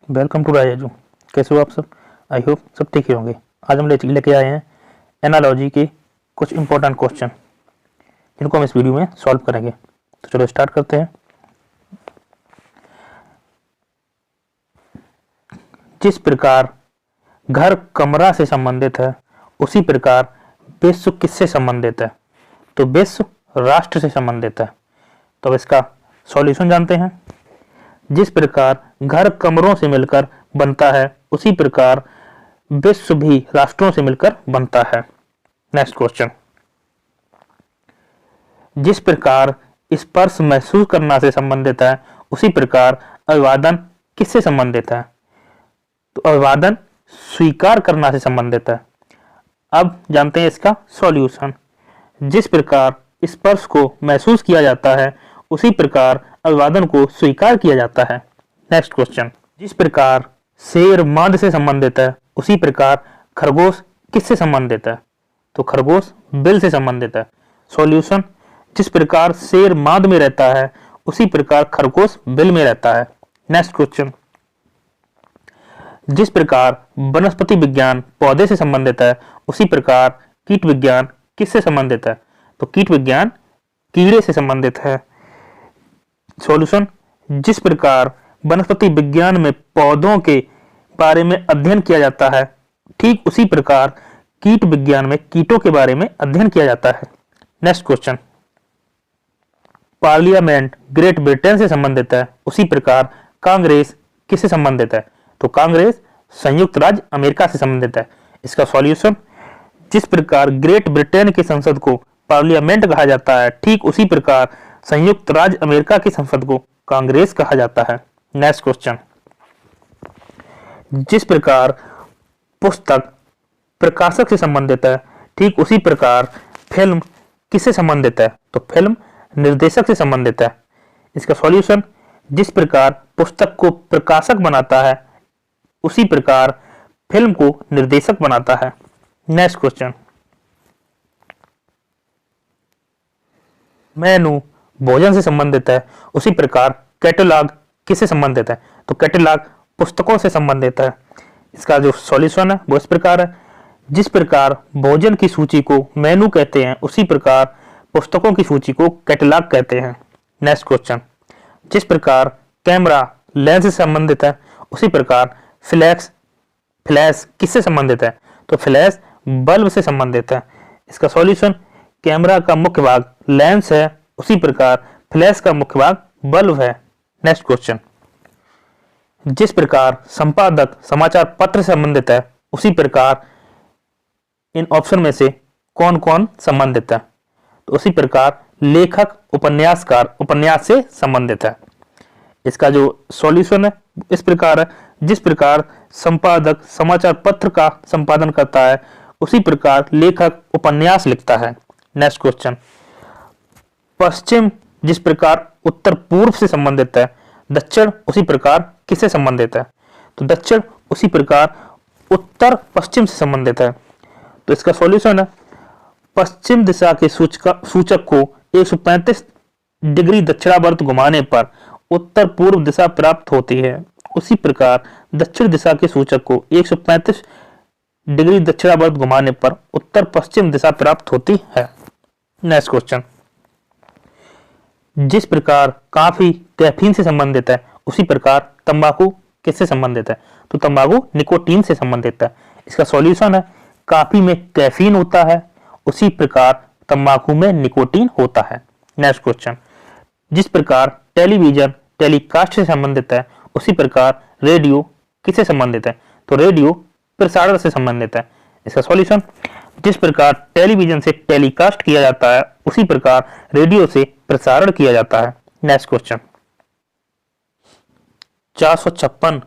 Welcome to राजाजू। कैसे हो आप सब? आई होप सब ठीक ही होंगे। आज हम लेके आए हैं एनालॉजी के कुछ इंपॉर्टेंट क्वेश्चन जिनको हम इस वीडियो में सॉल्व करेंगे। तो चलो स्टार्ट करते हैं। जिस प्रकार घर कमरा से संबंधित है उसी प्रकार विश्व किससे संबंधित है? तो विश्व राष्ट्र से संबंधित है। तो अब इसका सॉल्यूशन जानते हैं। जिस प्रकार घर कमरों से मिलकर बनता है उसी प्रकार विश्व भी राष्ट्रों से मिलकर बनता है। Next question. जिस प्रकार स्पर्श महसूस करना से संबंधित है उसी प्रकार अभिवादन किससे संबंधित है? तो अभिवादन स्वीकार करना से संबंधित है। अब जानते हैं इसका सॉल्यूशन। जिस प्रकार स्पर्श को महसूस किया जाता है उसी प्रकार अभिवादन को स्वीकार किया जाता है। Next question. जिस प्रकार शेर मांद से संबंधित है उसी प्रकार खरगोश किससे संबंधित है? तो खरगोश बिल से संबंधित है। सॉल्यूशन। जिस प्रकार शेर मांद में रहता है उसी प्रकार खरगोश बिल में रहता है। Next question. जिस प्रकार वनस्पति विज्ञान पौधे से संबंधित है उसी प्रकार कीट विज्ञान किससे संबंधित है? तो कीट विज्ञान कीड़े से संबंधित है। सॉल्यूशन। जिस प्रकार वनस्पति विज्ञान में पौधों के बारे में अध्ययन किया जाता है ठीक उसी प्रकार कीट विज्ञान में कीटों के बारे में अध्ययन किया जाता है। Next question. Parliament great Britain से संबंधित है उसी प्रकार कांग्रेस किससे संबंधित है? तो कांग्रेस संयुक्त राज्य अमेरिका से संबंधित है। इसका सॉल्यूशन। जिस प्रकार ग्रेट ब्रिटेन की संसद को पार्लियामेंट कहा जाता है ठीक उसी प्रकार संयुक्त राज्य अमेरिका की संसद को कांग्रेस कहा जाता है। Next question. जिस प्रकार पुस्तक प्रकाशक से संबंधित है ठीक उसी प्रकार फिल्म किससे संबंधित है? तो फिल्म निर्देशक से संबंधित है। इसका सॉल्यूशन। जिस प्रकार पुस्तक को प्रकाशक बनाता है उसी प्रकार फिल्म को निर्देशक बनाता है। Next question. मेनू भोजन से संबंधित है उसी प्रकार कैटलॉग किससे संबंधित है? तो कैटलॉग पुस्तकों से संबंधित है। इसका जो सॉल्यूशन है वो इस प्रकार है। जिस प्रकार भोजन की सूची को मेनू कहते हैं उसी प्रकार पुस्तकों की सूची को कैटलॉग कहते हैं। Next question. जिस प्रकार कैमरा लेंस से संबंधित है उसी प्रकार फ्लैश किससे संबंधित है? तो फ्लैश बल्ब से संबंधित है। इसका सॉल्यूशन। कैमरा का मुख्य भाग लेंस है उसी प्रकार फ्लैश का मुख्य भाग बल्ब है। Next question. जिस प्रकार संपादक समाचार पत्र से संबंधित है उसी प्रकार इन ऑप्शन में से कौन कौन संबंधित है? तो उसी प्रकार लेखक उपन्यासकार उपन्यास से संबंधित है। इसका जो सॉल्यूशन है इस प्रकार है। जिस प्रकार संपादक समाचार पत्र का संपादन करता है उसी प्रकार लेखक उपन्यास लिखता है। Next question. पश्चिम जिस प्रकार उत्तर पूर्व से संबंधित है दक्षिण उसी प्रकार किससे संबंधित है? तो दक्षिण उसी प्रकार उत्तर पश्चिम से संबंधित है। तो इसका सॉल्यूशन है। पश्चिम दिशा के सूचक को 135 डिग्री दक्षिणावर्त घुमाने पर उत्तर पूर्व दिशा प्राप्त होती है उसी प्रकार दक्षिण दिशा के सूचक को 135 डिग्री दक्षिणावर्त घुमाने पर उत्तर पश्चिम दिशा प्राप्त होती है। Next question. जिस प्रकार कॉफी कैफीन से संबंधित है उसी प्रकार तंबाकू किससे संबंधित है? तो तंबाकू निकोटीन से संबंधित है। इसका सॉल्यूशन है। कॉफी में कैफीन होता है उसी प्रकार तंबाकू में निकोटीन होता है। Next question. जिस प्रकार टेलीविजन टेलीकास्ट से संबंधित है उसी प्रकार रेडियो किससे संबंधित है? तो रेडियो प्रसारण से संबंधित है। इसका सॉल्यूशन। जिस प्रकार टेलीविजन से टेलीकास्ट किया जाता है उसी प्रकार रेडियो से प्रसारण किया जाता है। Next question. 456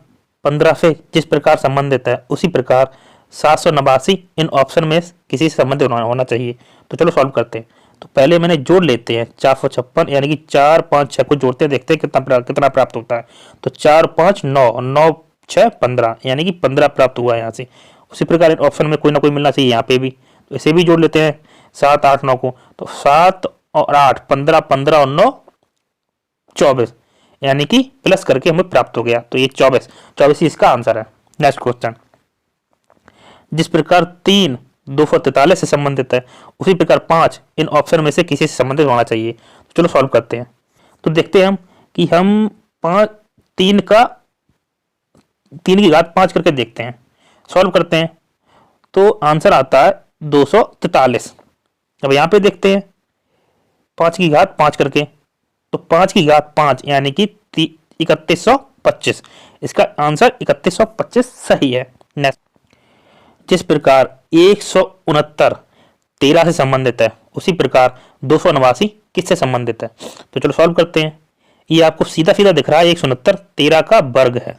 15 से जिस प्रकार संबंधित है उसी प्रकार 789 इन ऑप्शन में किसी से संबंधित होना चाहिए। तो चलो सॉल्व करते हैं। तो पहले मैंने जोड़ लेते हैं 456 यानी कि 4 5 6 को जोड़ते हैं, देखते हैं कितना प्राप्त होता है। तो 4 5 9 9 6 15 यानी कि 15 प्राप्त हुआ है यहाँ से। उसी प्रकार ऑप्शन में कोई ना कोई मिलना चाहिए यहाँ पे भी। तो इसे भी जोड़ लेते हैं 7 8 9 को। तो 7 और 8 15 15 और 9 24 यानी कि प्लस करके हमें प्राप्त हो गया, तो ये 24 ही इसका आंसर है। नेक्स्ट क्वेश्चन, जिस प्रकार 3 243 से संबंधित है उसी प्रकार 5 इन ऑप्शन में से किसी से संबंधित होना चाहिए। तो चलो सॉल्व करते हैं। तो देखते हैं हम कि हम 3 की घात 5 करके देखते हैं, सॉल्व करते हैं तो आंसर आता है 243। अब यहाँ पे देखते हैं 5 की घात 5 करके, तो 5 की घात 5 यानी कि 3125, इसका आंसर 3125 सही है। नेक्स्ट, जिस प्रकार 169 13 से संबंधित है उसी प्रकार 289 किससे संबंधित है। तो चलो सॉल्व करते हैं। ये आपको सीधा सीधा दिख रहा है 169 13 का वर्ग है,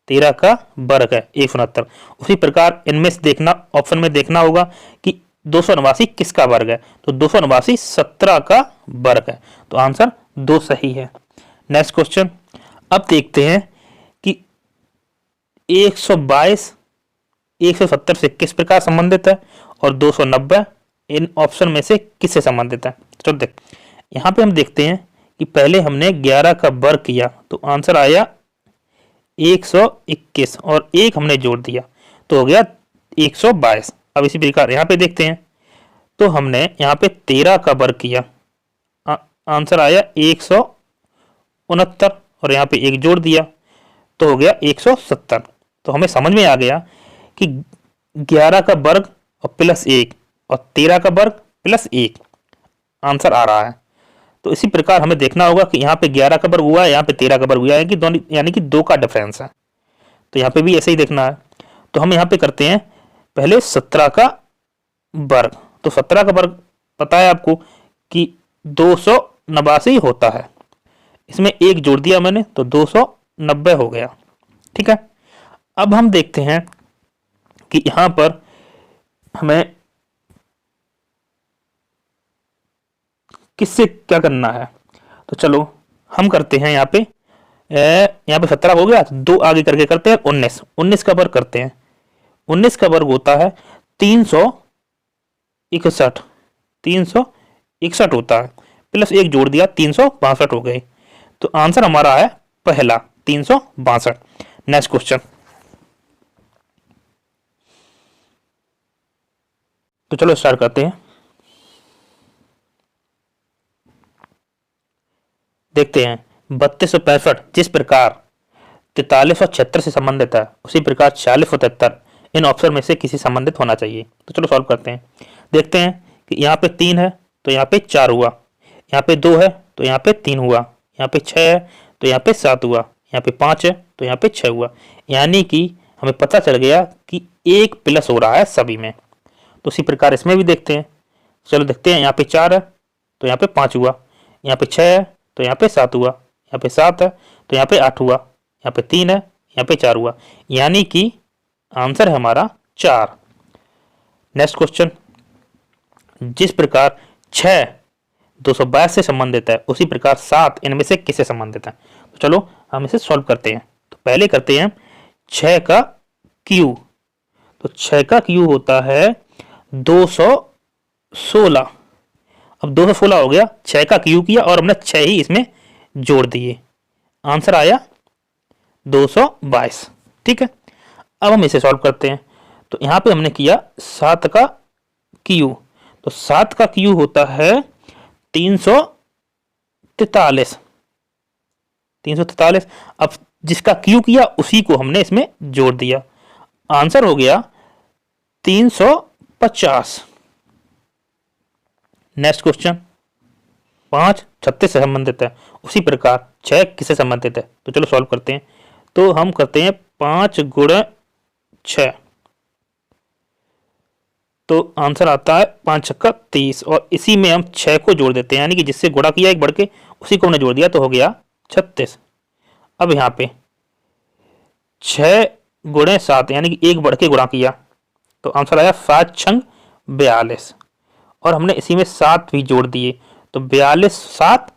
13 का वर्ग है 169। उसी प्रकार इनमें से देखना, ऑप्शन में देखना होगा कि 289 किसका वर्ग है, तो 289 17 का वर्ग है, तो आंसर 2 सही है। नेक्स्ट क्वेश्चन, अब देखते हैं कि 122 170 से किस प्रकार संबंधित है और 290 इन ऑप्शन में से किससे संबंधित है। चलो देख, यहाँ पे हम देखते हैं कि पहले हमने 11 का वर्ग किया तो आंसर आया 121 और एक हमने जोड़ दिया तो हो गया 122। अब इसी प्रकार यहाँ पे देखते हैं तो हमने यहाँ पे 13 का वर्ग किया, आंसर आया 169 और यहाँ पे एक जोड़ दिया तो हो गया 170। तो हमें समझ में आ गया कि 11 का वर्ग और प्लस 1 और 13 का वर्ग प्लस 1 आंसर आ रहा है। तो इसी प्रकार हमें देखना होगा कि यहाँ पे 11 का वर्ग हुआ है, यहाँ पे 13 का वर्ग हुआ है कि दोनों यानी कि 2 का डिफरेंस है, तो यहाँ पे भी ऐसे ही देखना है। तो हम यहाँ पे करते हैं पहले 17 का वर्ग, तो 17 का वर्ग पता है आपको कि 289 होता है, इसमें एक जोड़ दिया मैंने तो 290 हो गया। ठीक है, अब हम देखते हैं कि यहाँ पर हमें किससे क्या करना है। तो चलो हम करते हैं यहाँ पे 17 हो गया तो 2 आगे करके करते हैं 19 का वर्ग करते हैं। 19 का वर्ग होता है 361 होता है, प्लस एक जोड़ दिया 362 हो गए, तो आंसर हमारा है पहला 362। नेक्स्ट क्वेश्चन, तो चलो स्टार्ट करते हैं। देखते हैं 3265 जिस प्रकार 43 और 76 से संबंधित है उसी प्रकार 46 और 73 इन ऑप्शन में से किसी संबंधित होना चाहिए। तो चलो सॉल्व करते हैं। देखते हैं कि यहाँ पे 3 है तो यहाँ पे 4 हुआ, यहाँ पे 2 है तो यहाँ पे 3 हुआ, यहाँ पे 6 है तो यहाँ पे 7 हुआ, यहाँ पे 5 है तो यहाँ पे 6 हुआ, यानी कि हमें पता चल गया कि 1 प्लस हो रहा है सभी में। तो उसी प्रकार इसमें भी देखते हैं। चलो देखते हैं, यहाँ पे 4 है तो यहाँ पे 5 हुआ, यहाँ पे 6 है तो यहाँ पे 7 हुआ, यहाँ पे 7 है तो यहाँ पे 8 हुआ, यहाँ पे 3 है यहाँ पे 4 हुआ, यानी कि आंसर है हमारा 4। नेक्स्ट क्वेश्चन, जिस प्रकार 6 222 से संबंधित है उसी प्रकार 7 इनमें से किससे संबंधित है। तो चलो हम इसे सॉल्व करते हैं। तो पहले करते हैं 6 का क्यू, तो 6 का क्यू होता है 216। अब 216 हो गया, 6 का क्यू किया और हमने 6 ही इसमें जोड़ दिए, आंसर आया 222। ठीक है, अब हम इसे सॉल्व करते हैं। तो यहाँ पे हमने किया 7 का क्यू, तो 7 का क्यू होता है 343। अब जिसका क्यू किया उसी को हमने इसमें जोड़ दिया, आंसर हो गया 350। नेक्स्ट क्वेश्चन, 5 36 से संबंधित है उसी प्रकार 6 किससे संबंधित है। तो चलो सॉल्व करते हैं। तो हम करते हैं 5 गुणा 6, तो आंसर आता है 5 छक्का 30 और इसी में हम 6 को जोड़ देते हैं, यानी कि जिससे गुणा किया एक बढ़ के उसी को हमने जोड़ दिया तो हो गया 36। अब यहाँ पे 6 गुणे 7 यानी कि एक बढ़ के गुणा किया तो आंसर आया 5 छंग 42 और हमने इसी में 7 भी जोड़ दिए तो 42 7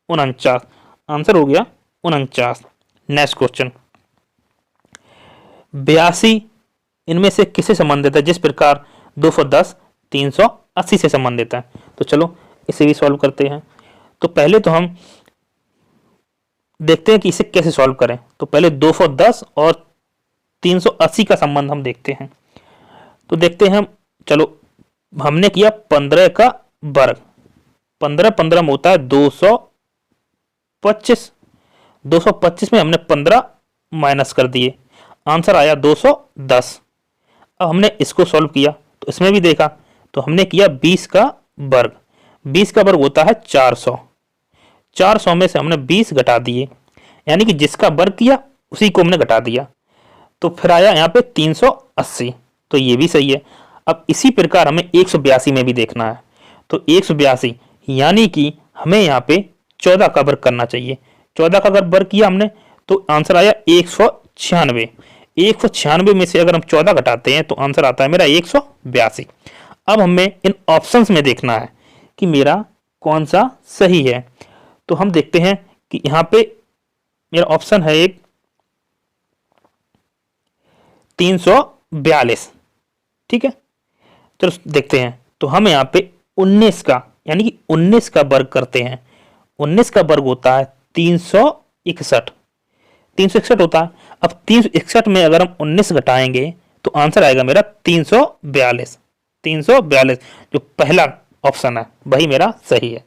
49, आंसर हो गया 49। नेक्स्ट क्वेश्चन, 82 इनमें से किससे संबंधित है जिस प्रकार 210 380 से संबंधित है। तो चलो इसे भी सॉल्व करते हैं। तो पहले तो हम देखते हैं कि इसे कैसे सॉल्व करें। तो पहले 210 और 380 का संबंध हम देखते हैं। तो देखते हैं, चलो हमने किया 15 का वर्ग, 15 15 में होता है 225, 225 में हमने 15 माइनस कर दिए, आंसर आया 210। अब हमने इसको सॉल्व किया तो इसमें भी देखा, तो हमने किया 20 का वर्ग, 20 का वर्ग होता है 400, 400 में से हमने 20 घटा दिए, यानी कि जिसका वर्ग किया उसी को हमने घटा दिया, तो फिर आया यहाँ पे 380। तो ये भी सही है। अब इसी प्रकार हमें 182 में भी देखना है। तो 182 यानी कि हमें यहाँ पे 14 का वर्ग करना चाहिए। 14 का अगर वर्ग किया हमने तो आंसर आया 196। 196 में से अगर हम 14 घटाते हैं तो आंसर आता है मेरा 182। अब हमें इन ऑप्शंस में देखना है कि मेरा कौन सा सही है। तो हम देखते हैं कि यहाँ पे मेरा ऑप्शन है एक 342, ठीक है। चलो देखते हैं। तो हम यहाँ पे 19 का यानी कि 19 का वर्ग करते हैं। 19 का वर्ग होता है 361, 361 होता है। अब 361 में अगर हम 19 घटाएंगे तो आंसर आएगा मेरा 342। 342 जो पहला ऑप्शन है वही मेरा सही है।